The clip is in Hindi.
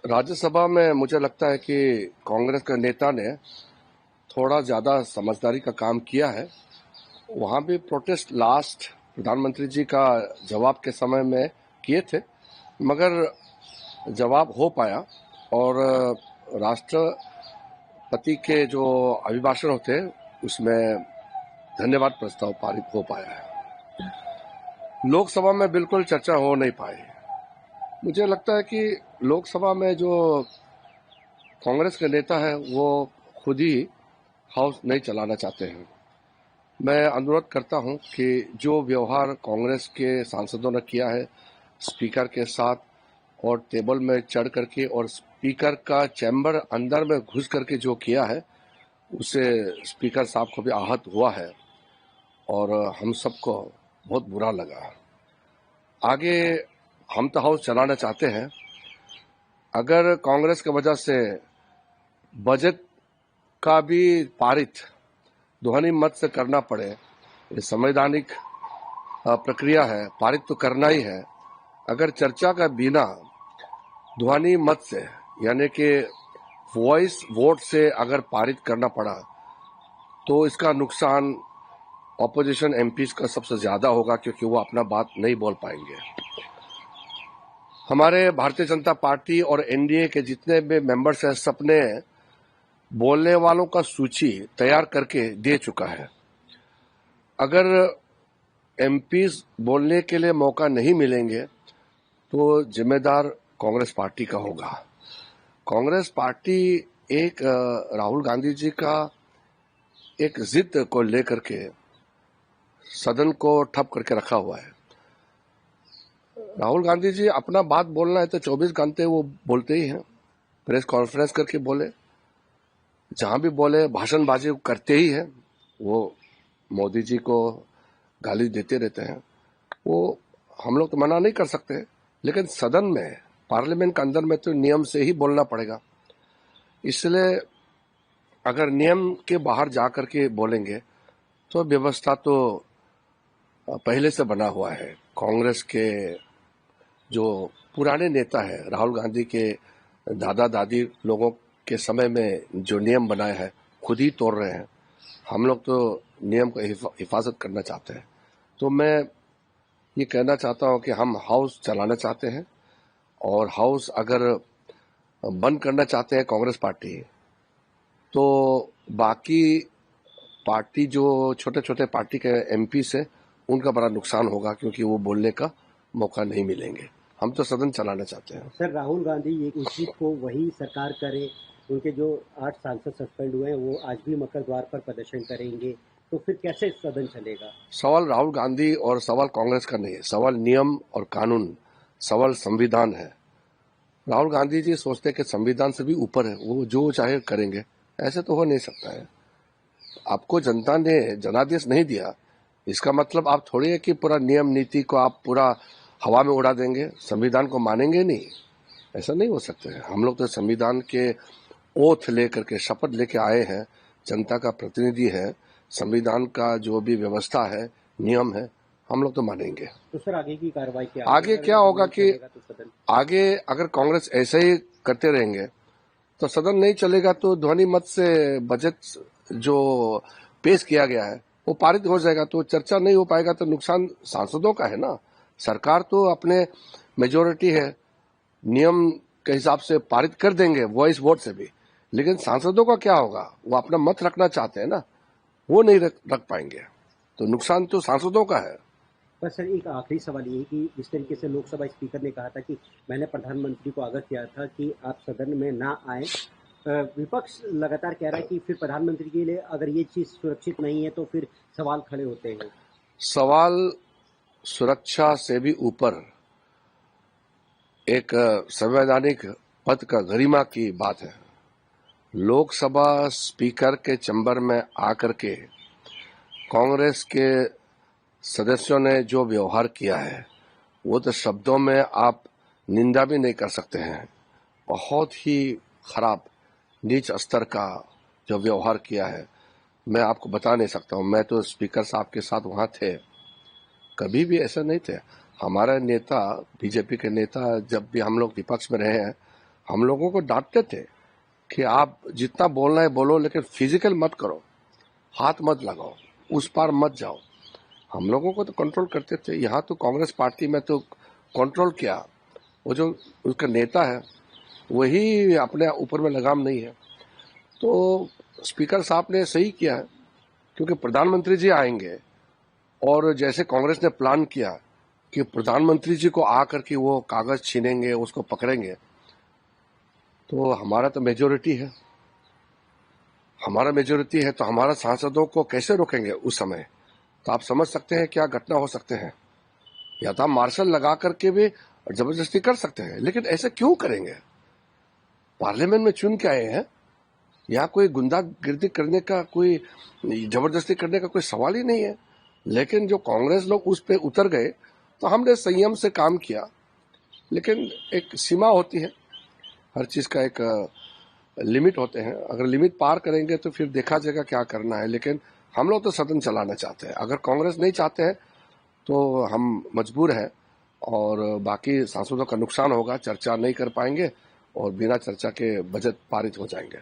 राज्यसभा में मुझे लगता है कि कांग्रेस के नेता ने थोड़ा ज्यादा समझदारी का काम किया है। वहां भी प्रोटेस्ट लास्ट प्रधानमंत्री जी का जवाब के समय में किए थे, मगर जवाब हो पाया और राष्ट्रपति के जो अभिभाषण होते उसमें धन्यवाद प्रस्ताव पारित हो पाया है। लोकसभा में बिल्कुल चर्चा हो नहीं पाई। मुझे लगता है कि लोकसभा में जो कांग्रेस के नेता है वो खुद ही हाउस नहीं चलाना चाहते हैं। मैं अनुरोध करता हूं कि जो व्यवहार कांग्रेस के सांसदों ने किया है स्पीकर के साथ और टेबल में चढ़ करके और स्पीकर का चैम्बर अंदर में घुस करके जो किया है उससे स्पीकर साहब को भी आहत हुआ है और हम सबको बहुत बुरा लगा। आगे हम तो हाउस चलाना चाहते हैं। अगर कांग्रेस की वजह से बजट का भी पारित ध्वनि मत से करना पड़े, ये संवैधानिक प्रक्रिया है, पारित तो करना ही है। अगर चर्चा का बिना ध्वनि मत से यानी कि वॉइस वोट से अगर पारित करना पड़ा तो इसका नुकसान ऑपोजिशन एमपीज का सबसे ज्यादा होगा, क्योंकि वो अपना बात नहीं बोल पाएंगे। हमारे भारतीय जनता पार्टी और एनडीए के जितने भी मेंबर्स हैं सबने बोलने वालों का सूची तैयार करके दे चुका है। अगर एमपीज बोलने के लिए मौका नहीं मिलेंगे तो जिम्मेदार कांग्रेस पार्टी का होगा। कांग्रेस पार्टी एक राहुल गांधी जी का एक जिद को लेकर के सदन को ठप करके रखा हुआ है। राहुल गांधी जी अपना बात बोलना है तो 24 घंटे वो बोलते ही हैं, प्रेस कॉन्फ्रेंस करके बोले, जहां भी बोले भाषणबाजी करते ही हैं। वो मोदी जी को गाली देते रहते हैं। वो हम लोग तो मना नहीं कर सकते, लेकिन सदन में पार्लियामेंट के अंदर में तो नियम से ही बोलना पड़ेगा। इसलिए अगर नियम के बाहर जा करके बोलेंगे तो व्यवस्था तो पहले से बना हुआ है। कांग्रेस के जो पुराने नेता है राहुल गांधी के दादा दादी लोगों के समय में जो नियम बनाए हैं खुद ही तोड़ रहे हैं। हम लोग तो नियम को हिफाजत करना चाहते हैं। तो मैं ये कहना चाहता हूं कि हम हाउस चलाना चाहते हैं और हाउस अगर बंद करना चाहते हैं कांग्रेस पार्टी, तो बाकी पार्टी जो छोटे छोटे पार्टी के एमपी से उनका बड़ा नुकसान होगा, क्योंकि वो बोलने का मौका नहीं मिलेंगे। हम तो सदन चलाना चाहते हैं। सर, राहुल गांधी ये उचित को वही सरकार करे। उनके जो 8 सांसद सस्पेंड हुए हैं वो आज भी मकर द्वार पर प्रदर्शन करेंगे, तो फिर कैसे सदन चलेगा? सवाल राहुल गांधी और सवाल कांग्रेस का नहीं है, सवाल नियम और कानून, सवाल संविधान है। राहुल गांधी जी सोचते हैं कि संविधान से भी ऊपर है, वो जो चाहे करेंगे। ऐसे तो हो नहीं सकता है। आपको जनता ने जनादेश नहीं दिया, इसका मतलब आप थोड़ी है कि पूरा नियम नीति को आप पूरा हवा में उड़ा देंगे, संविधान को मानेंगे नहीं। ऐसा नहीं हो सकता है। हम लोग तो संविधान के ओथ लेकर के शपथ लेके आए हैं, जनता का प्रतिनिधि है। संविधान का जो भी व्यवस्था है, नियम है, हम लोग तो मानेंगे। तो सर आगे की कार्रवाई क्या आगे क्या होगा कि तो आगे अगर कांग्रेस ऐसे ही करते रहेंगे तो सदन नहीं चलेगा, तो ध्वनि मत से बजट जो पेश किया गया है वो पारित हो जाएगा, तो चर्चा नहीं हो पाएगा, तो नुकसान सांसदों का है ना। सरकार तो अपने मेजोरिटी है, नियम के हिसाब से पारित कर देंगे वॉइस वोट से भी, लेकिन सांसदों का क्या होगा? वो अपना मत रखना चाहते हैं ना, वो नहीं रख पाएंगे, तो नुकसान तो सांसदों का है। पर सर एक आखिरी सवाल ये कि जिस तरीके से लोकसभा स्पीकर ने कहा था कि मैंने प्रधानमंत्री को आगाह किया था कि आप सदन में ना आए, विपक्ष लगातार कह रहा है कि फिर प्रधानमंत्री के लिए अगर ये चीज सुरक्षित नहीं है तो फिर सवाल खड़े होते हैं। सवाल सुरक्षा से भी ऊपर एक संवैधानिक पद का गरिमा की बात है। लोकसभा स्पीकर के चैम्बर में आकर के कांग्रेस के सदस्यों ने जो व्यवहार किया है वो तो शब्दों में आप निंदा भी नहीं कर सकते हैं। बहुत ही खराब नीच स्तर का जो व्यवहार किया है, मैं आपको बता नहीं सकता हूं। मैं तो स्पीकर साहब के साथ वहां थे, कभी भी ऐसा नहीं थे। हमारा नेता, बीजेपी के नेता, जब भी हम लोग विपक्ष में रहे हैं हम लोगों को डांटते थे कि आप जितना बोलना है बोलो, लेकिन फिजिकल मत करो, हाथ मत लगाओ, उस पार मत जाओ। हम लोगों को तो कंट्रोल करते थे। यहाँ तो कांग्रेस पार्टी में तो कंट्रोल किया, वो जो उसका नेता है वही अपने ऊपर में लगाम नहीं है। तो स्पीकर साहब ने सही किया है, क्योंकि प्रधानमंत्री जी आएंगे और जैसे कांग्रेस ने प्लान किया कि प्रधानमंत्री जी को आकर के वो कागज छीनेंगे, उसको पकड़ेंगे, तो हमारा तो मेजोरिटी है, तो हमारा सांसदों को कैसे रोकेंगे उस समय? तो आप समझ सकते हैं क्या घटना हो सकते हैं। या तो हम मार्शल लगा करके भी जबरदस्ती कर सकते हैं, लेकिन ऐसे क्यों करेंगे? पार्लियामेंट में चुन के आए हैं, यहाँ कोई गुंडागिर्दी करने का, कोई जबरदस्ती करने का कोई सवाल ही नहीं है। लेकिन जो कांग्रेस लोग उस पे उतर गए, तो हमने संयम से काम किया, लेकिन एक सीमा होती है, हर चीज का एक लिमिट होते हैं। अगर लिमिट पार करेंगे तो फिर देखा जाएगा क्या करना है। लेकिन हम लोग तो सदन चलाना चाहते हैं। अगर कांग्रेस नहीं चाहते हैं तो हम मजबूर हैं, और बाकी सांसदों का नुकसान होगा, चर्चा नहीं कर पाएंगे और बिना चर्चा के बजट पारित हो जाएंगे।